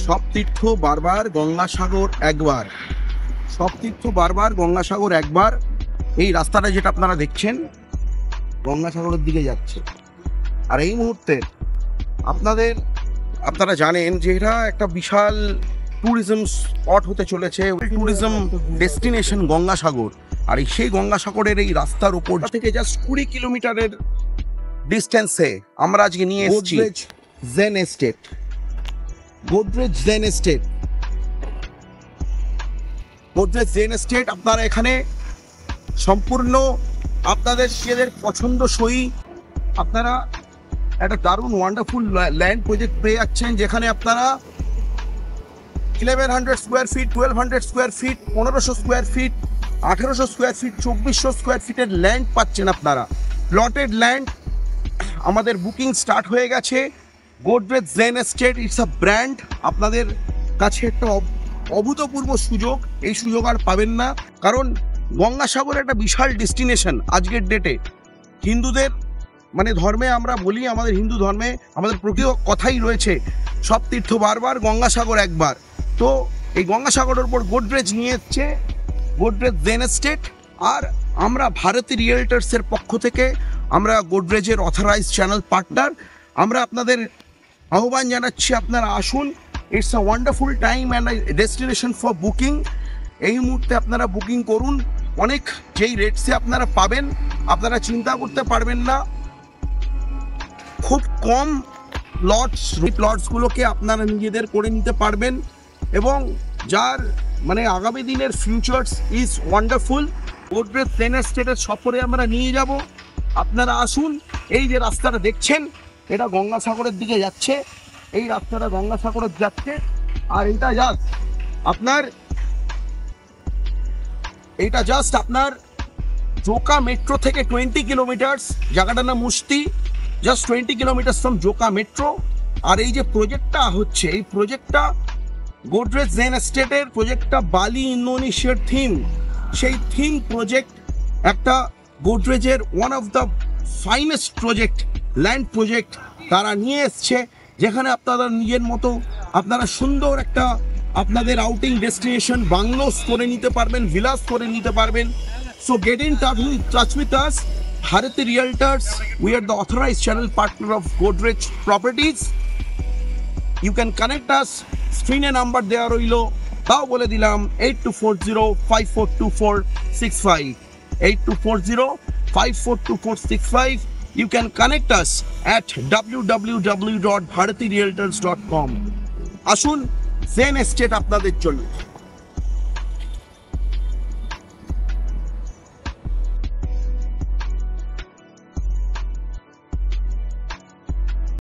সব তীর্থ বারবার গঙ্গাসাগর একবার, সব তীর্থ বারবার গঙ্গাসাগর একবার। এই রাস্তাটা যেটা আপনারা দেখছেন গঙ্গাসাগরের দিকে যাচ্ছে। আর এই মুহূর্তে আপনারা জানেন যে এটা একটা বিশাল ট্যুরিজম স্পট হতে চলেছে, ট্যুরিজম ডেস্টিনেশন গঙ্গাসাগর। আর এই সেই গঙ্গাসাগরের এই রাস্তার উপর থেকে জাস্ট 20 কিলোমিটারের ডিস্টেন্সে আমরা আজকে নিয়ে এসেছি Zen estate, Godrej Zen estate. Godrej Zen estate আপনারা এখানে সম্পূর্ণ আপনাদের নিজেদের পছন্দসই আপনারা একটা দারুণ ওয়ান্ডারফুল ল্যান্ড প্রজেক্ট পেয়ে যাচ্ছেন, যেখানে আপনারা 1100 square feet, 1200 square feet, 1500 square feet, 1800 square feet, 2400 square ফিটের ল্যান্ড পাচ্ছেন আপনারা। প্লটেড ল্যান্ড আমাদের বুকিং স্টার্ট হয়ে গেছে। Godrej Zen estate it's a brand. আপনাদের কাছে একটা অভূতপূর্ব সুযোগ, এই সুযোগ আর পাবেন না, কারণ গঙ্গাসাগর একটা বিশাল ডেস্টিনেশন আজকের ডেটে। হিন্দুদের মানে ধর্মে আমরা বলি, আমাদের হিন্দু ধর্মে আমাদের প্রকৃত কথাই রয়েছে, সব তীর্থ বারবার গঙ্গাসাগর একবার। তো এই গঙ্গাসাগরের উপর গোদরেজ নিয়ে এসছে গোদরেজ জেন এস্টেট। আর আমরা ভারতী রিয়েলটার্সের পক্ষ থেকে আমরা গোদরেজের অথরাইজড চ্যানেল পার্টনার, আমরা আপনাদের আহ্বান জানাচ্ছি আপনারা আসুন। It's a wonderful time and destination for booking. এই মুহূর্তে আপনারা বুকিং করুন। অনেক যেই রেটসে আপনারা পাবেন আপনারা চিন্তা করতে পারবেন না। খুব কম প্লটসগুলোকে আপনারা নিজেদের করে নিতে পারবেন, এবং যার মানে আগামী দিনের ফিউচার্স ইজ ওয়ান্ডারফুল। গোদরেজ জেন এস্টেটের সফরে আমরা নিয়ে যাব, আপনারা আসুন। এই যে রাস্তাটা দেখছেন এটা গঙ্গাসাগরের দিকে যাচ্ছে, এই রাস্তাটা গঙ্গাসাগরের যাচ্ছে। আর এটা জাস্ট আপনার জোকা মেট্রো থেকে 20 কিলোমিটার্স, জায়গাটার নাম Musti, just 20 kilometres from Joka metro. আর এই যে প্রজেক্টটা হচ্ছে, এই প্রজেক্টটা গোদরেজ জেন এস্টেটের প্রজেক্টটা বালি ইন্দোনেশিয়ার থিম, সেই থিম প্রজেক্ট একটা গোদরেজের one of the finest project, land project তারা নিয়ে এসছে, যেখানে আপনারা নিজের মতো আপনারা সুন্দর একটা আপনাদের আউটিং ডেস্টিনেশন বাংলোস করে নিতে পারবেন, ভিলাস করে নিতে পারবেন। So get in touch with us, Bharati Realtors. We are the authorized channel partner of Godrej Properties. You can connect us. Screen number দেওয়া রইল, তাও বলে দিলাম 8240542465, 8240542465. You can connect us at www.bharatirealtors.com. আসুন জেন এস্টেট আপনাদের জন্য।